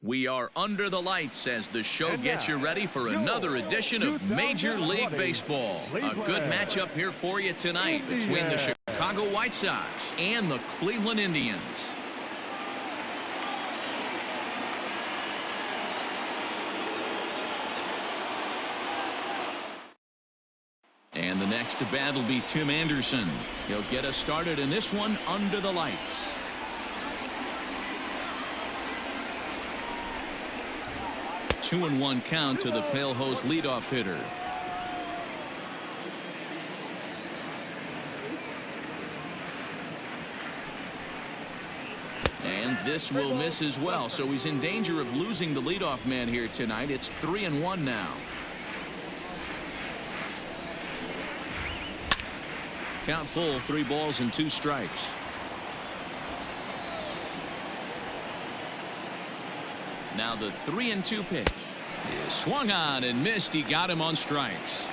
We are under the lights as the show gets you ready for another edition of Major League Baseball. A good matchup here for you tonight between the Chicago White Sox and the Cleveland Indians. And the next to bat will be Tim Anderson. He'll get us started in this one under the lights. 2-1 count to the Pale Hose leadoff hitter. And this will miss as well, so he's in danger of losing the leadoff man here tonight. It's 3-1 now. Count full, 3 balls and 2 strikes. Now the 3-2 pitch is swung on and missed. He got him on strikes.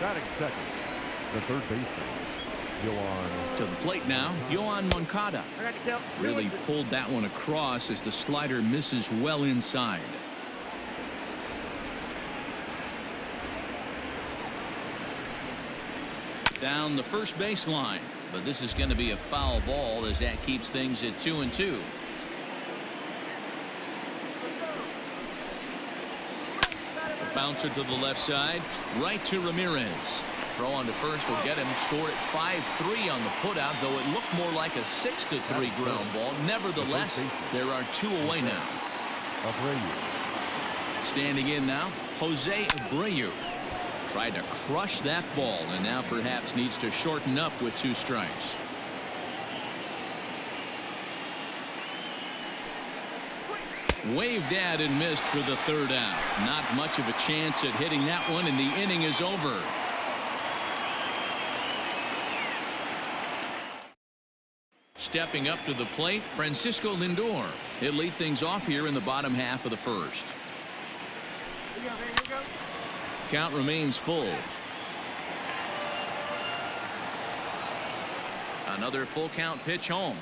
Batting second, the third baseman, Yohan. To the plate now, Yohan Moncada. Really pulled that one across as the slider misses well inside. Down the first baseline, but this is going to be a foul ball as that keeps things at 2-2. Bouncer to the left side, right to Ramirez. Throw on to first will get him. Score at 5-3 on the putout, though it looked more like a 6-3 ground ball. Nevertheless, there are 2 away now. Standing in now, Jose Abreu. Tried to crush that ball and now perhaps needs to shorten up with 2 strikes. Waved at and missed for the 3rd out. Not much of a chance at hitting that one, and the inning is over. Stepping up to the plate, Francisco Lindor. He'll lead things off here in the bottom half of the first. Count remains full. Another full count pitch home.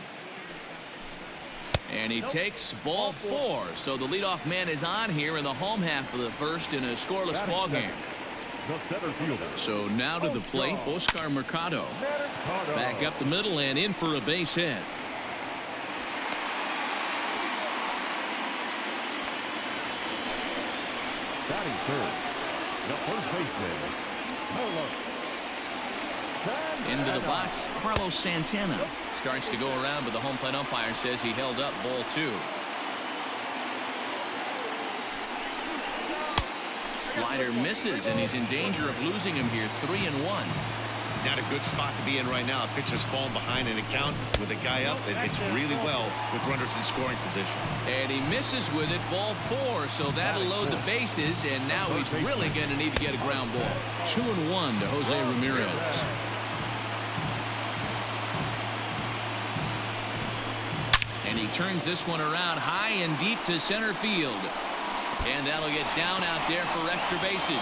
And he takes ball 4. So the leadoff man is on here in the home half of the first in a scoreless ball game. So now to the plate, Oscar Mercado. Back up the middle and in for a base hit. Batting third, the first baseman, into the box, Carlos Santana starts to go around, but the home plate umpire says he held up ball 2. Slider misses, and he's in danger of losing him here. 3-1. Not a good spot to be in right now. A pitcher's falling behind in the count with a guy up that hits really well with runners in scoring position. And he misses with it, ball 4, so that'll load the bases, and now he's really going to need to get a ground ball. 2-1 to Jose Ramirez. And he turns this one around high and deep to center field. And that'll get down out there for extra bases.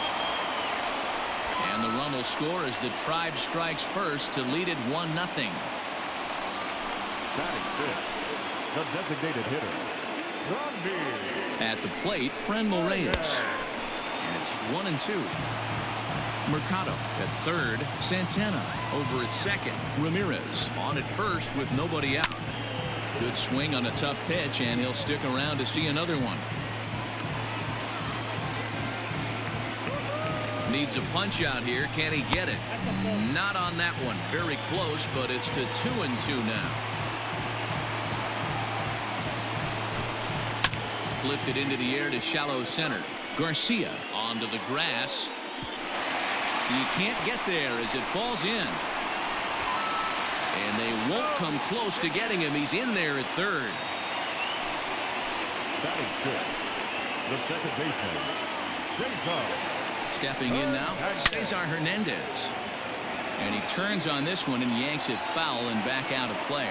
And the run will score as the Tribe strikes first to lead it 1-0. Batting fifth, the designated hitter, Randy. At the plate, Franmil Reyes. And it's 1-2. Mercado at third. Santana over at second. Ramirez on at first with nobody out. Good swing on a tough pitch, and he'll stick around to see another one. Needs a punch out here. Can he get it? Not on that one. Very close, but it's to 2-2 now. Lifted into the air to shallow center. Garcia onto the grass. He can't get there as it falls in. And they won't come close to getting him. He's in there at third. Batting fifth, the second baseman, Jason. Stepping in now, Cesar Hernandez. And he turns on this one and yanks it foul and back out of play.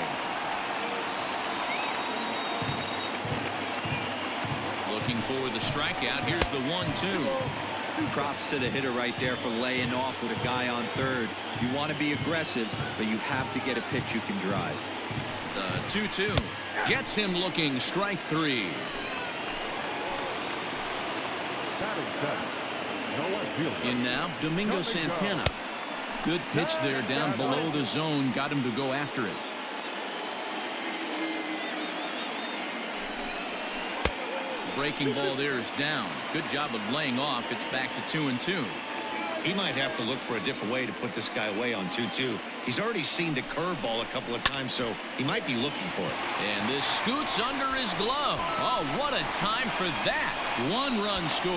Looking for the strikeout. Here's the 1-2. Props to the hitter right there for laying off with a guy on third. You want to be aggressive, but you have to get a pitch you can drive. The 2-2 gets him looking. Strike three. In now, Domingo Santana. Good pitch there down below the zone. Got him to go after it. Breaking ball there is down. Good job of laying off. It's back to 2-2. He might have to look for a different way to put this guy away on 2-2. He's already seen the curveball a couple of times, so he might be looking for it. And this scoots under his glove. Oh, what a time for that. 1 run scores.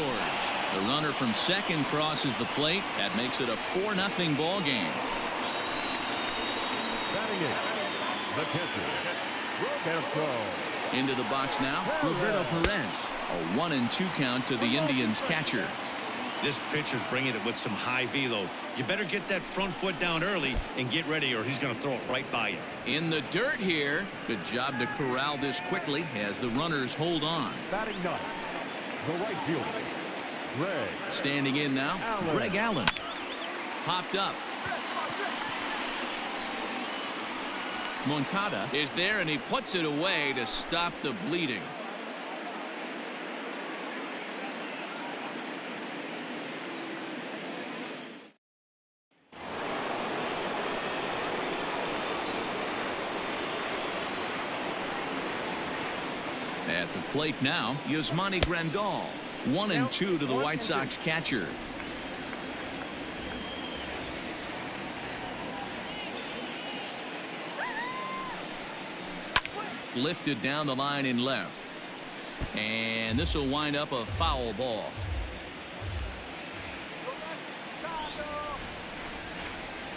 The runner from second crosses the plate. That makes it a 4-0 ball game. Batting it, the catcher, Roberto. Into the box now, Roberto Perez. A 1-2 count to the Indians catcher. This pitcher's bringing it with some high velo. You better get that front foot down early and get ready, or he's going to throw it right by you. In the dirt here. Good job to corral this quickly as the runners hold on. Batting ninth, the right fielder, Greg. Standing in now, Greg Allen. Popped up. Moncada is there, and he puts it away to stop the bleeding. At the plate now, Yasmani Grandal. 1-2 to the White Sox catcher. Lifted down the line in left. And this will wind up a foul ball.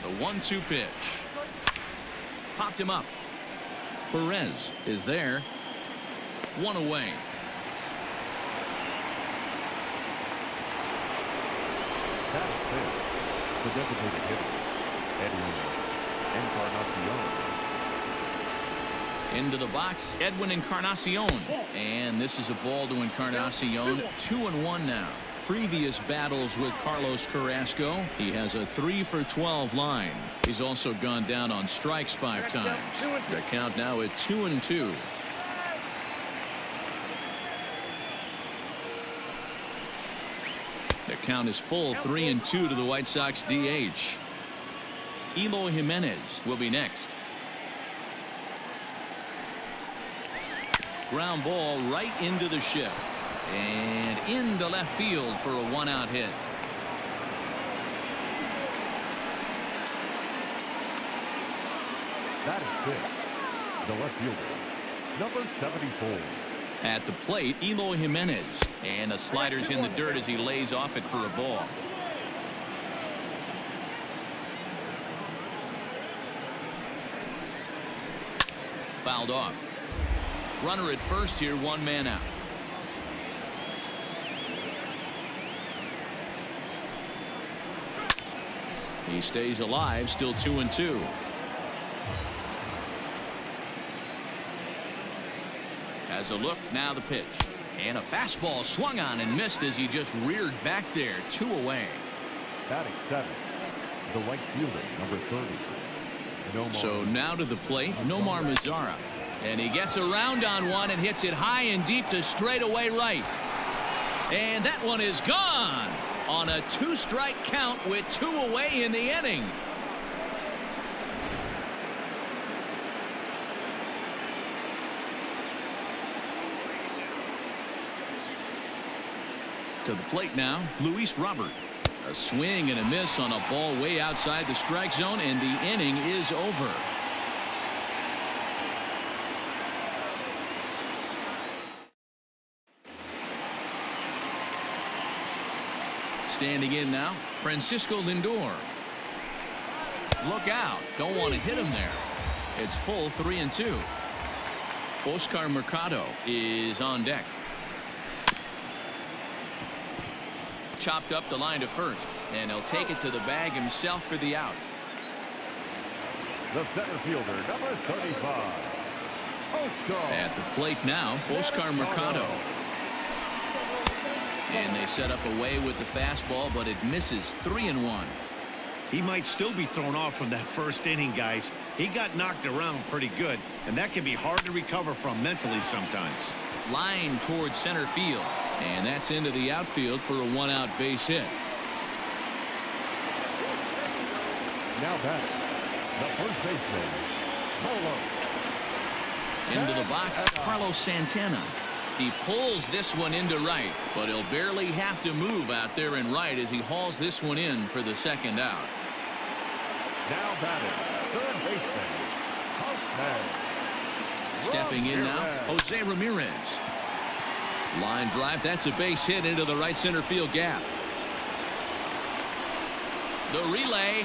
The 1-2 pitch. Popped him up. Perez is there. 1 away. That is fair. The designated hitter, Edwin Encarnacion. Into the box, Edwin Encarnacion. And this is a ball to Encarnacion. 2-1 now. Previous battles with Carlos Carrasco, he has a 3-for-12 line. He's also gone down on strikes 5 times. The count now at 2-2. The count is full. 3-2 to the White Sox DH. Eloy Jimenez will be next. Ground ball right into the shift and into left field for a 1-out hit. That is good. The left fielder, number 74. At the plate, Eloy Jimenez, and the slider's in the dirt as he lays off it for a ball. Fouled off. Runner at first here, 1 man out. He stays alive, still 2-2. Has a look, now the pitch. And a fastball swung on and missed as he just reared back there. 2 away. Batting 7, the right fielder, number 30. Nomar. So now to the plate, Nomar Mazara. And he gets around on one and hits it high and deep to straightaway right. And that one is gone on a 2-strike count with 2 away in the inning. To the plate now, Luis Robert. A swing and a miss on a ball way outside the strike zone, and the inning is over. Standing in now, Francisco Lindor. Look out. Don't want to hit him there. It's full 3-2. Oscar Mercado is on deck. Chopped up the line to first, and he'll take it to the bag himself for the out. The center fielder, number 35. Oscar. At the plate now, Oscar Mercado. And they set up away with the fastball, but it misses. 3-1. He might still be thrown off from that first inning, guys. He got knocked around pretty good, and that can be hard to recover from mentally sometimes. Line towards center field, and that's into the outfield for a one-out base hit. Now batting, the first baseman, Polo. Into the box, Carlos Santana. He pulls this one into right, but he'll barely have to move out there in right as he hauls this one in for the second out. Now batting, third baseman, Hoffman. Stepping in now, Jose Ramirez. Line drive, that's a base hit into the right center field gap. The relay,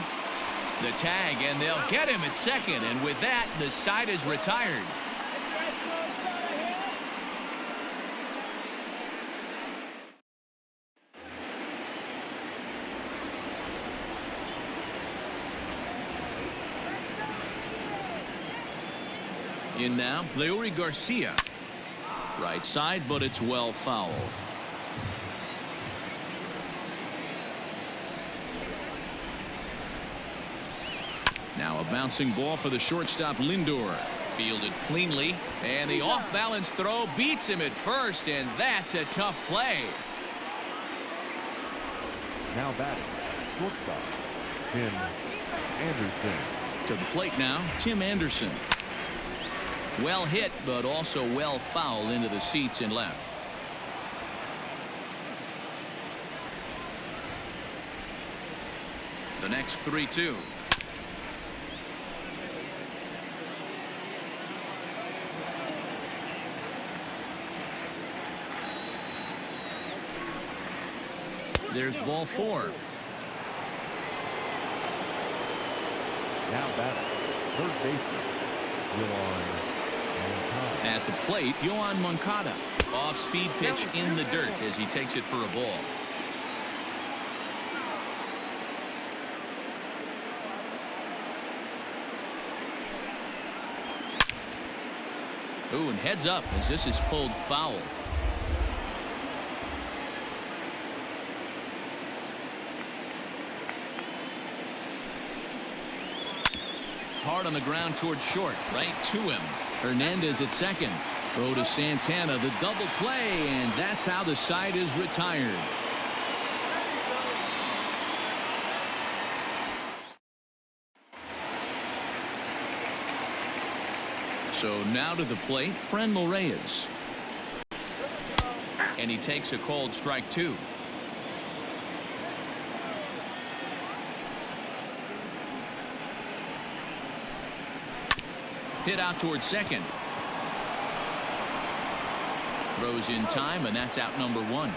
the tag, and they'll get him at second, and with that, the side is retired. In now, Leury Garcia. Right side, but it's well foul. Now a bouncing ball for the shortstop Lindor. Fielded cleanly, and the off-balance throw beats him at first, and that's a tough play. Now batting, shortstop, Tim Anderson. To the plate now, Tim Anderson. Well hit, but also well fouled into the seats and left. The next 3-2. There's ball 4. Now batting, third baseman, Yohan. At the plate, Yohan Moncada. Off-speed pitch in the dirt as he takes it for a ball. Ooh, and heads up as this is pulled foul. Hard on the ground towards short, right to him. Hernandez at second. Throw to Santana, the double play, and that's how the side is retired. So now to the plate, Franmil Reyes. And he takes a called strike 2. Hit out towards second. Throws in time, and that's out number 1.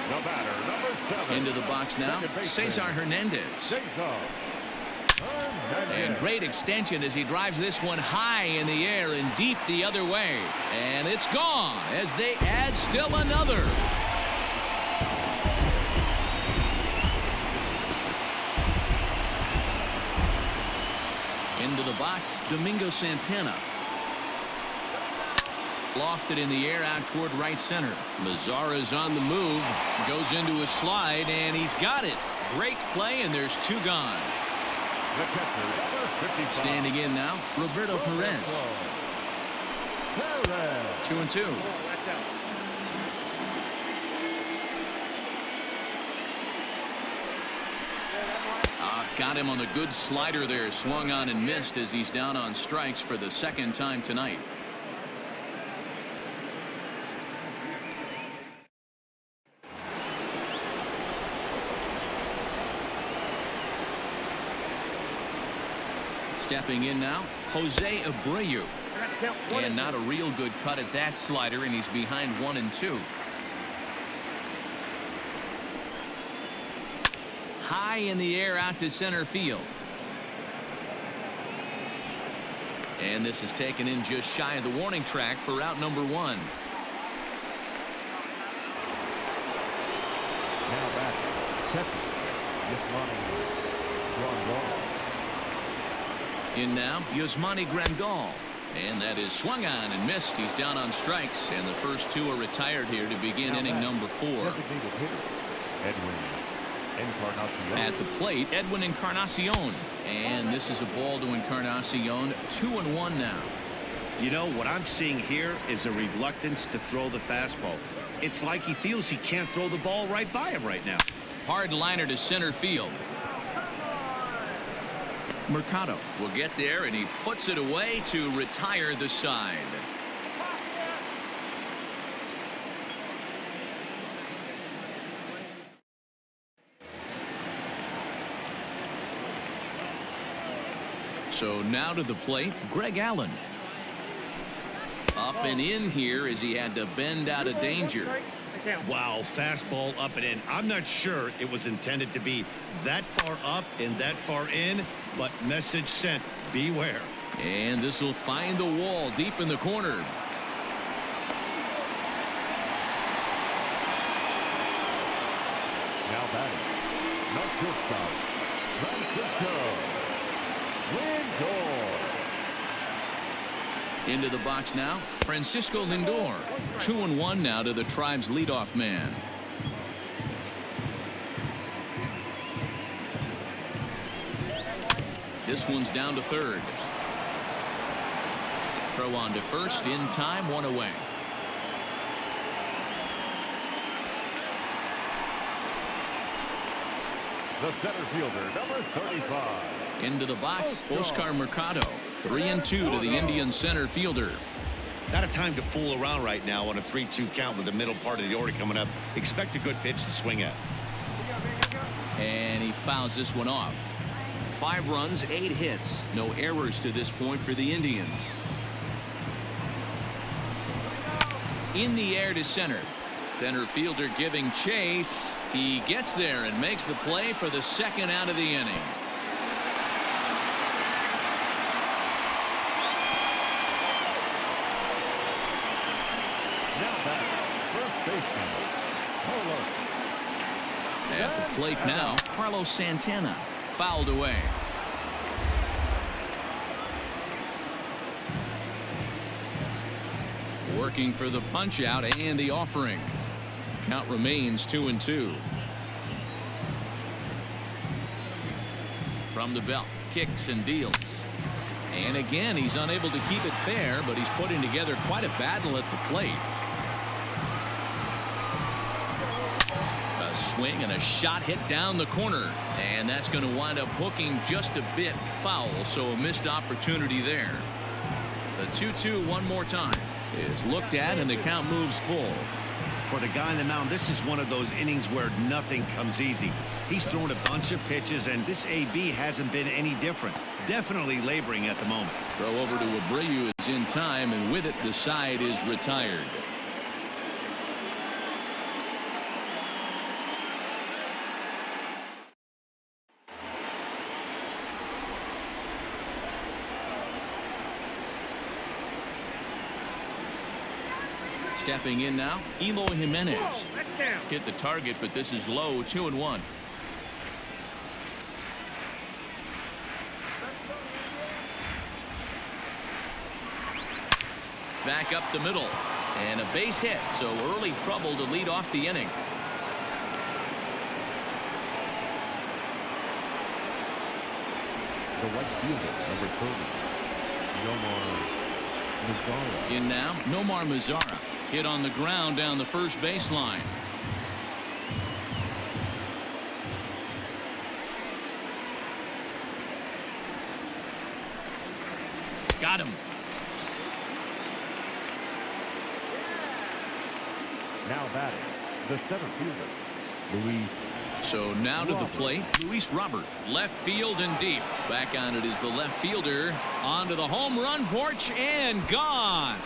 The batter, number 7. Into the box now, Cesar Hernandez. And great extension as he drives this one high in the air and deep the other way. And it's gone as they add still another. Into the box, Domingo Santana. Lofted in the air out toward right center. Mazara's on the move, goes into a slide, and he's got it. Great play, and there's 2 gone. The catcher, number 55. Standing in now, Roberto Perez. 2-2. Got him on the good slider there. Swung on and missed as he's down on strikes for the second time tonight. Stepping in now, Jose Abreu. And not a real good cut at that slider, and he's behind 1-2. High in the air out to center field. And this is taken in just shy of the warning track for out number 1. Now back, catcher, Yasmani Grandal. In now, Yasmani Grandal. And that is swung on and missed. He's down on strikes, and the first two are retired here to begin inning number 4. Designated hitter, Edwin Encarnacion. At the plate, Edwin Encarnacion. And this is a ball to Encarnacion. 2-1 now. You know, what I'm seeing here is a reluctance to throw the fastball. It's like he feels he can't throw the ball right by him right now. Hard liner to center field. Mercado will get there, and he puts it away to retire the side. So now to the plate, Greg Allen. Up and in here as he had to bend out of danger. Wow, fastball up and in. I'm not sure it was intended to be that far up and that far in, but message sent, beware. And this will find the wall deep in the corner. Now batting, Francisco Lindor. Into the box now, Francisco Lindor. 2-1 now to the Tribe's leadoff man. This one's down to third. Throw on to first in time, 1 away. The center fielder, number 35. Into the box, Oscar Mercado. 3-2 to the Indian center fielder. Not a time to fool around right now on a 3-2 count with the middle part of the order coming up. Expect a good pitch to swing at. And he fouls this one off. 5 runs, 8 hits. No errors to this point for the Indians. In the air to center. Center fielder giving chase. He gets there and makes the play for the second out of the inning. At the plate now, Carlos Santana. Fouled away. Working for the punch out and the offering. Count remains 2-2. From the belt, kicks and deals. And again, he's unable to keep it fair, but he's putting together quite a battle at the plate. A swing and a shot hit down the corner, and that's going to wind up hooking just a bit foul, so a missed opportunity there. The 2-2 one more time is looked at, and the count moves full. For the guy on the mound, this is one of those innings where nothing comes easy. He's thrown a bunch of pitches, and this AB hasn't been any different. Definitely laboring at the moment. Throw over to Abreu is in time, and with it, the side is retired. Stepping in now, Eloy Jimenez. Hit the target, but this is low, 2-1. Back up the middle, and a base hit, so early trouble to lead off the inning. The right fielder, number 30, Nomar Mazara. In now, Nomar Mazara. Hit on the ground down the first baseline. Got him. Now batting, the center fielder, Luis. So now to the plate, Luis Robert. Left field and deep. Back on it is the left fielder. Onto the home run porch and gone.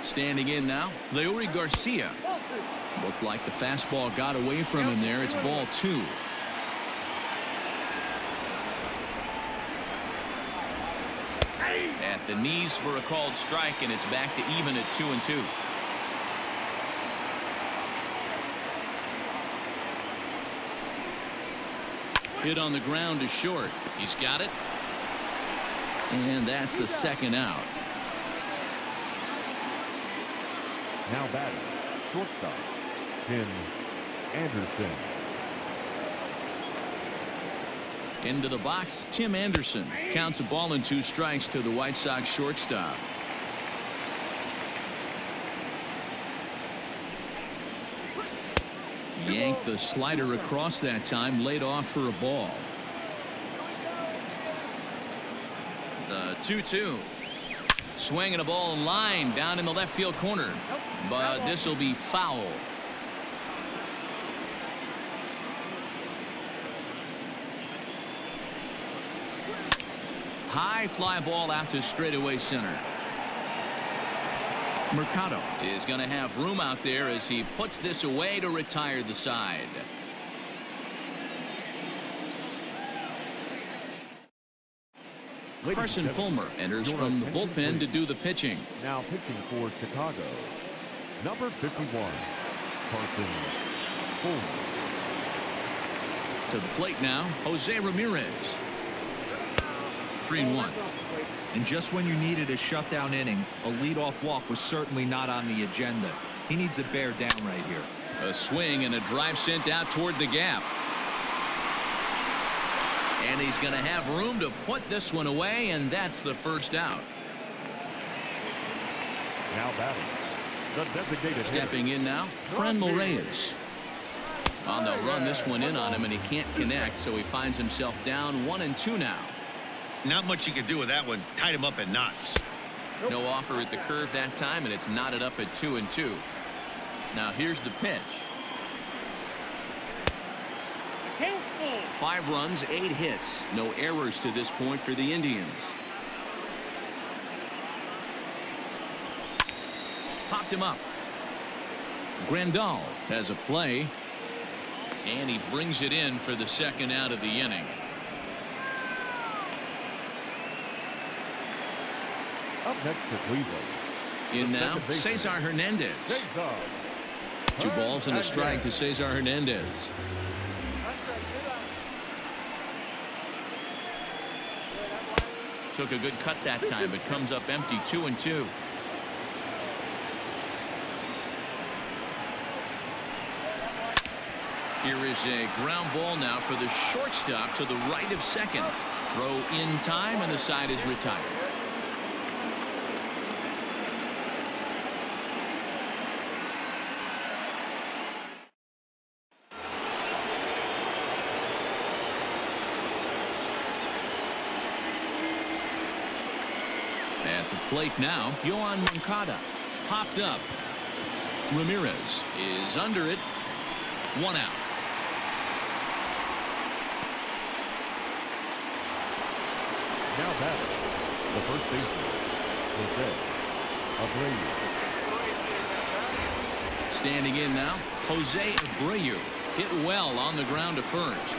Standing in now, Leury Garcia. Looked like the fastball got away from him there. It's ball 2. At the knees for a called strike, and it's back to even at 2-2. Hit on the ground is short. He's got it. And that's the second out. Now batting, shortstop, Tim Anderson. Into the box, Tim Anderson counts a ball and 2 strikes to the White Sox shortstop. Yanked the slider across that time, laid off for a ball. The 2-2. Swinging a ball in line down in the left field corner, but this will be foul. High fly ball out to straightaway center. Mercado is going to have room out there as he puts this away to retire the side. Carson Fulmer enters from the bullpen to do the pitching. Now pitching for Chicago, number 51, Carson Fulmer. To the plate now, Jose Ramirez. 3-1. And just when you needed a shutdown inning, a leadoff walk was certainly not on the agenda. He needs to bear down right here. A swing and a drive sent out toward the gap. And he's going to have room to put this one away, and that's the first out. Now batting, the designated Stepping in now, Franmil Reyes. On the run, this one in on him, and he can't connect, so he finds himself down 1-2 now. Not much you can do with that one. Tied him up in knots. No offer at the curve that time, and it's knotted up at 2-2. Now here's the pitch. 5 runs, 8 hits. No errors to this point for the Indians. Popped him up. Grandal has a play. And he brings it in for the second out of the inning. Up next to Cleveland. In now, Cesar Hernandez. 2 balls and a strike to Cesar Hernandez. Took a good cut that time, but comes up empty. 2-2. Here is a ground ball now for the shortstop to the right of second. Throw in time, and the side is retired. At the plate now, Yohan Moncada. Popped up. Ramirez is under it. 1 out. Now batting, the first baseman, Jose Abreu. Standing in now, Jose Abreu. Hit well on the ground to first.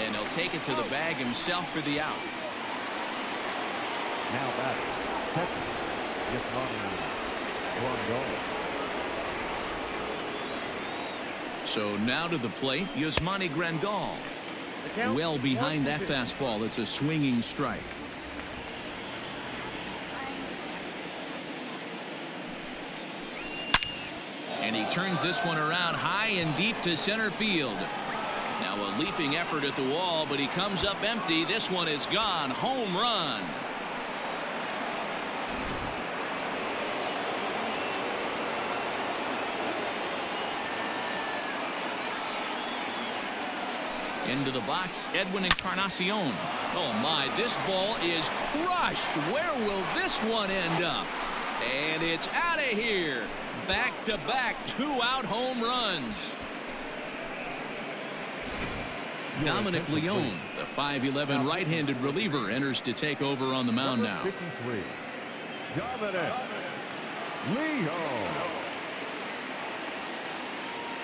And he'll take it to the bag himself for the out. Now batting, catcher, Grandal. So now to the plate, Yasmani Grandal. Well behind that fastball. It's a swinging strike. And he turns this one around high and deep to center field. Now a leaping effort at the wall, but he comes up empty. This one is gone. Home run. Into the box, Edwin Encarnacion. Oh my, this ball is crushed. Where will this one end up? And it's out of here. Back-to-back 2-out home runs. Dominic Leone, the 5'11" right-handed reliever, enters to take over on the mound now. 53, Dominic Leone.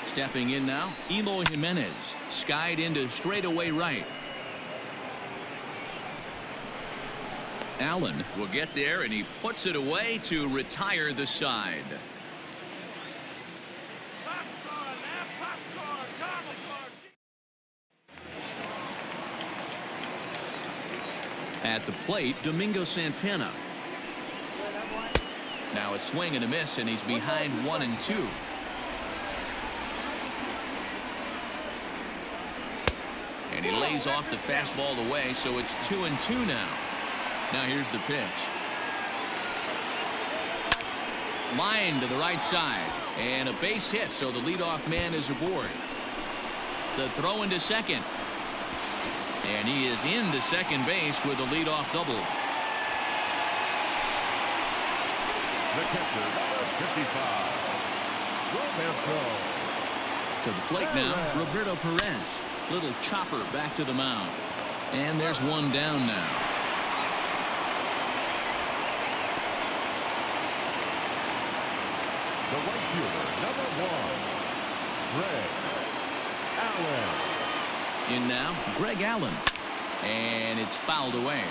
Stepping in now, Eloy Jimenez, skied into straightaway right. Allen will get there, and he puts it away to retire the side. At the plate, Domingo Santana. Now a swing and a miss, and he's behind 1-2. And he lays off the fastball away, so it's 2-2 now. Now here's the pitch. Line to the right side, and a base hit, so the leadoff man is aboard. The throw into second. And he is into second base with a leadoff double. The catcher, number 55, Roberto. To the plate now, Roberto Perez. Little chopper back to the mound. And there's one down now. The right fielder, number 1, Greg Allen. In now, Greg Allen. And it's fouled away.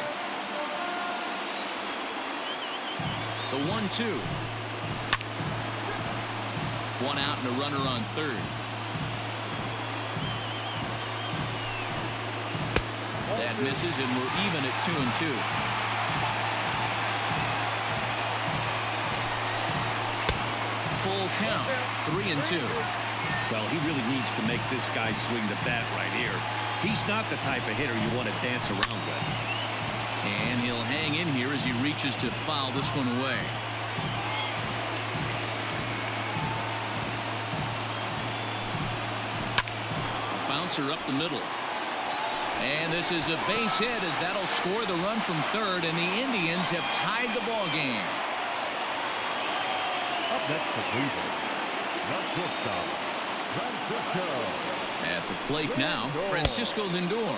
The 1-2. One out and a runner on third. That misses, and we're even at 2-2. Full count, 3-2. Well, he really needs to make this guy swing the bat right here. He's not the type of hitter you want to dance around with. And he'll hang in here as he reaches to foul this one away. Bouncer up the middle. And this is a base hit as that'll score the run from third, and the Indians have tied the ball game. Up next to Cleveland, the shortstop, Francisco. At the plate now, Francisco Lindor.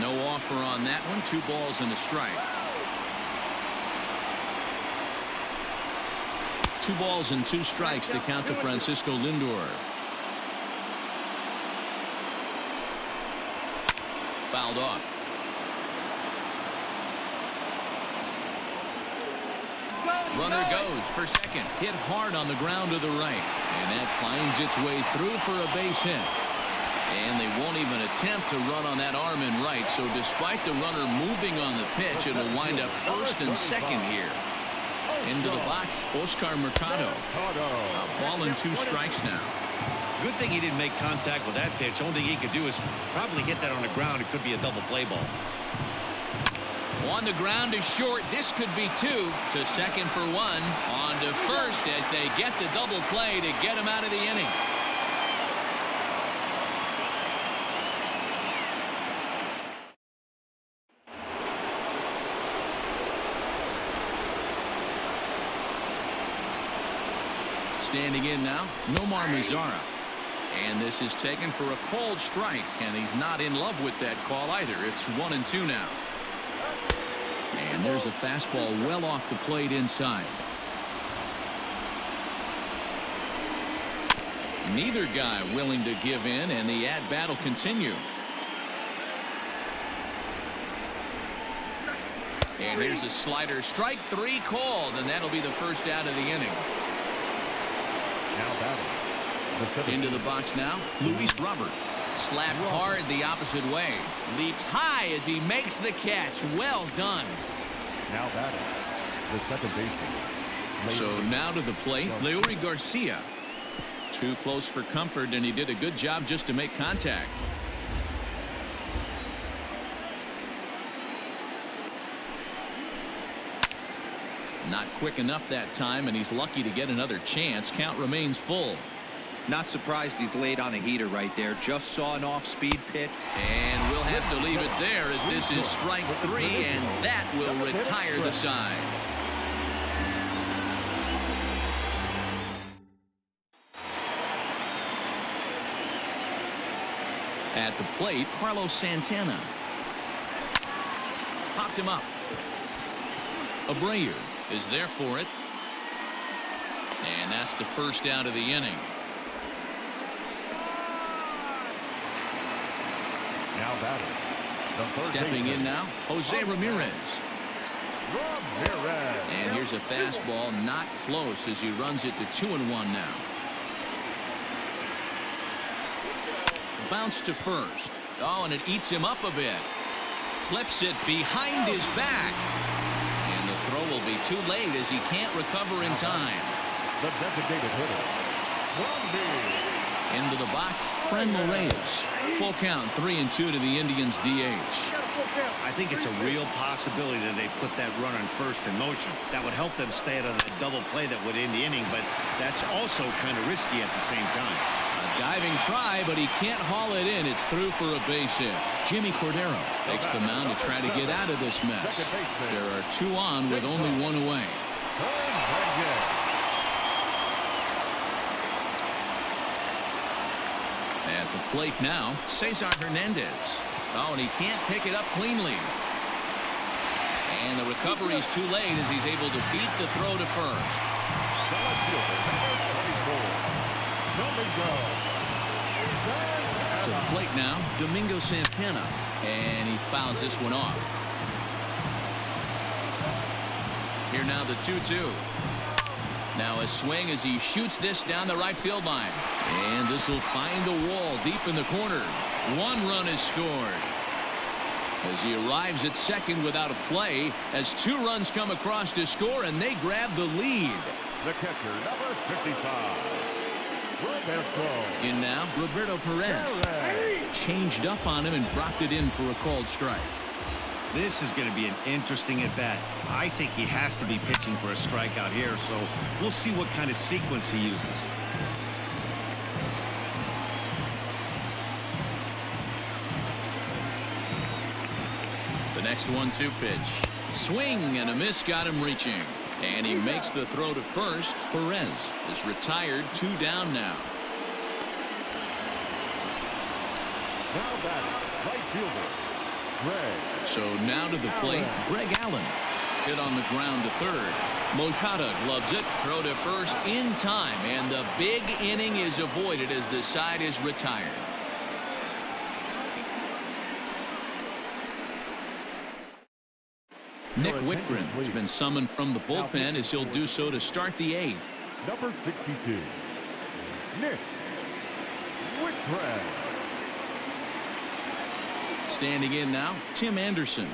No offer on that one. 2 balls and a strike. 2 balls and 2 strikes to count to Francisco Lindor. Fouled off. Runner goes for second. Hit hard on the ground to the right. And that finds its way through for a base hit. And they won't even attempt to run on that arm in right. So despite the runner moving on the pitch, it'll wind up first and second here. Into the box, Oscar Mercado. A ball and 2 strikes now. Good thing he didn't make contact with that pitch. Only thing he could do is probably hit that on the ground. It could be a double play ball. On the ground is short. This could be 2. To second for 1. On to first as they get the double play to get him out of the inning. Standing in now, Nomar Mazara. And this is taken for a called strike, and he's not in love with that call either. It's 1-2 now. And there's a fastball well off the plate inside. Neither guy willing to give in, and the at-bat will continue. And here's a slider. Strike 3 called, and that'll be the first out of the inning. Now batting. Into the box now, Luis Robert. Slapped hard the opposite way. Leaps high as he makes the catch. Well done. Now batting. The second baseman. So now to the plate, Leury Garcia. Too close for comfort, and he did a good job just to make contact. Not quick enough that time, and he's lucky to get another chance. Count remains full. Not surprised he's laid on a heater right there. Just saw an off-speed pitch. And we'll have to leave it there as this is strike 3, and that will retire the side. At the plate, Carlos Santana. Popped him up. Abreu is there for it. And that's the first out of the inning. Now batting. Stepping in now, Jose Ramirez. Ramirez. And here's a fastball not close as he runs it to 2-1 now. Bounce to first. Oh, and it eats him up a bit. clips it behind his back. And the throw will be too late as he can't recover in time. The designated hitter, Into the box, Franmil Reyes. Full count, 3-2 to the Indians' DH. I think it's a real possibility that they put that runner in first in motion. That would help them stay out of that double play that would end the inning, but that's also kind of risky at the same time. A diving try, but he can't haul it in. It's through for a base hit. Jimmy Cordero takes the mound to try to get out of this mess. There are 2 on with only 1 away. At the plate now, Cesar Hernandez. Oh, and he can't pick it up cleanly. And the recovery's too late as he's able to beat the throw to first. To the plate now, Domingo Santana. And he fouls this one off. Here now the 2-2. Now a swing as he shoots this down the right field line. And this will find the wall deep in the corner. 1 run is scored. As he arrives at second without a play, as 2 runs come across to score, and they grab the lead. The catcher, number 55, Roberto. In now, Roberto Perez. Changed up on him and dropped it in for a called strike. This is going to be an interesting at bat. I think he has to be pitching for a strikeout here, so we'll see what kind of sequence he uses. The next 1-2 pitch. Swing and a miss got him reaching. And he makes the throw to first. Perez is retired, 2 down now. Now batting, right fielder, Greg. So now to the plate, Greg Allen. Hit on the ground to third. Moncada gloves it. Throw to first in time. And the big inning is avoided as the side is retired. Nick Whitgren has been summoned from the bullpen as he'll do so to start the 8th. Number 62, Nick Whitgren. Standing in now, Tim Anderson.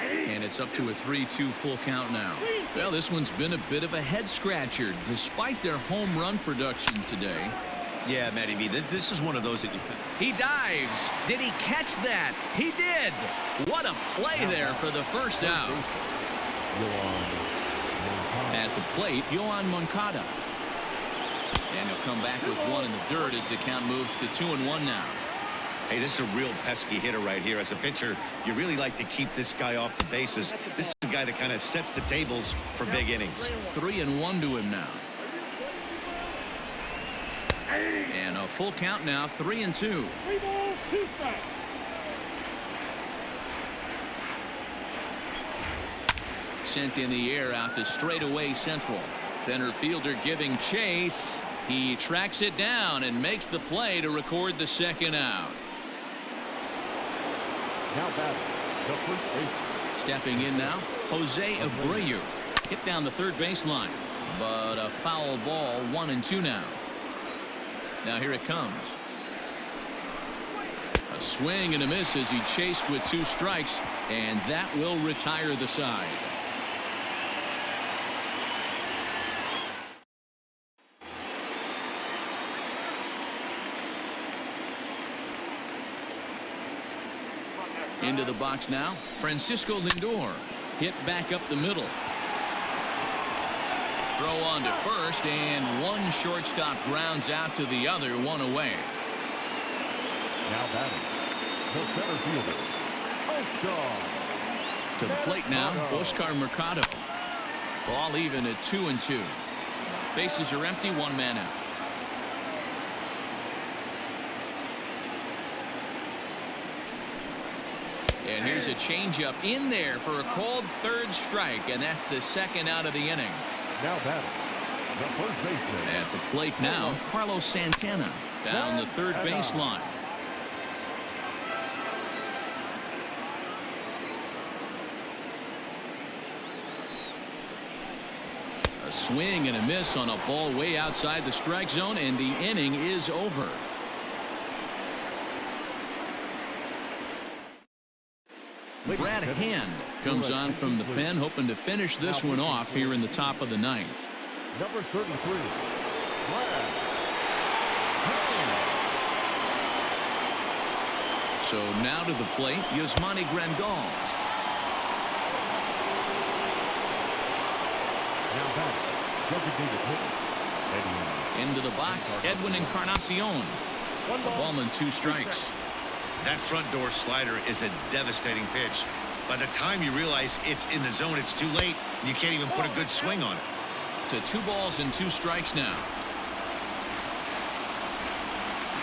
And it's up to a 3-2 full count now. Well, this one's been a bit of a head scratcher despite their home run production today. Yeah, Matty B, this is one of those that you... He dives. Did he catch that? He did. What a play there for the first out. At the plate, Yohan Moncada. And he'll come back with 1 in the dirt as the count moves to 2-1 now. Hey, this is a real pesky hitter right here. As a pitcher, you really like to keep this guy off the bases. This is a guy that kind of sets the tables for big innings. 3-1 to him now. And a full count now, 3-2. Sent in the air out to straightaway central. Center fielder giving chase. He tracks it down and makes the play to record the second out. Now batting, the first baseman. Stepping in now, Jose Abreu. Hit down the third baseline. But a foul ball, 1-2 now. Now here it comes. A swing and a miss as he chased with 2 strikes, and that will retire the side. Into the box now, Francisco Lindor. Hit back up the middle. Throw on to first, and 1 shortstop grounds out to the other, 1 away. Now batting, the center fielder, Oscar. To the plate now, Oscar Mercado. Ball even at 2-2. Bases are empty, 1 man out. And here's a changeup in there for a called 3rd strike, and that's the 2nd out of the inning. Now batting, the first baseman. At the plate now, Carlos Santana down the third baseline. A swing and a miss on a ball way outside the strike zone, and the inning is over. Brad Hand comes on from the pen, hoping to finish this one off here in the top of the ninth. Number 33, Brad. So now to the plate, Yasmani Grandal. Now back, designated hitter. Into the box, Edwin Encarnacion. A ball and 2 strikes. That front door slider is a devastating pitch. By the time you realize it's in the zone, it's too late, and you can't even put a good swing on it. To 2 balls and 2 strikes now.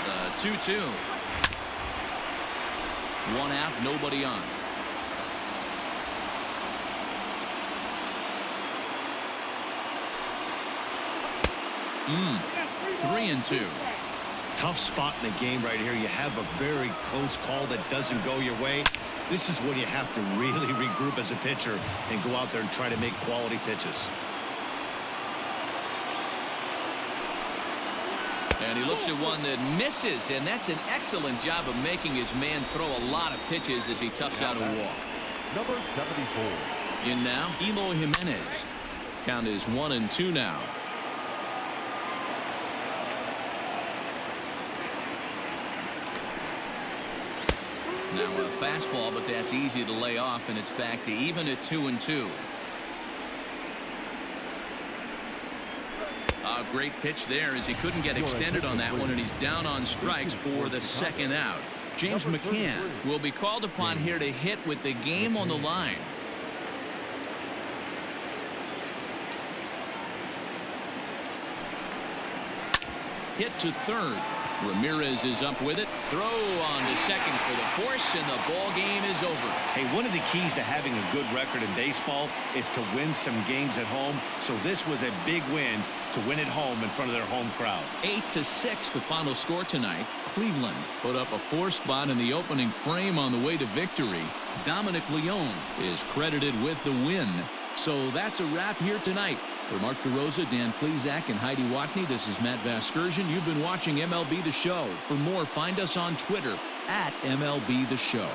The 2-2. 1 out, nobody on. Three and 2. Tough spot in the game right here. You have a very close call that doesn't go your way. This is when you have to really regroup as a pitcher and go out there and try to make quality pitches. And he looks at one that misses, and that's an excellent job of making his man throw a lot of pitches as he toughs out a walk. Number 74. In now, Eloy Jimenez. Count is 1-2 now. Now a fastball, but that's easy to lay off, and it's back to even at 2-2. A great pitch there as he couldn't get extended on that one, and he's down on strikes for the 2nd out. James McCann will be called upon here to hit with the game on the line. Hit to 3rd. Ramirez is up with it. Throw on to 2nd for the force, and the ball game is over. Hey, one of the keys to having a good record in baseball is to win some games at home. So this was a big win to win at home in front of their home crowd. 8-6 the final score tonight. Cleveland put up a 4 spot in the opening frame on the way to victory. Dominic Leone is credited with the win. So that's a wrap here tonight. For Mark DeRosa, Dan Plesac, and Heidi Watney, this is Matt Vasgersian. You've been watching MLB The Show. For more, find us on Twitter @MLB The Show.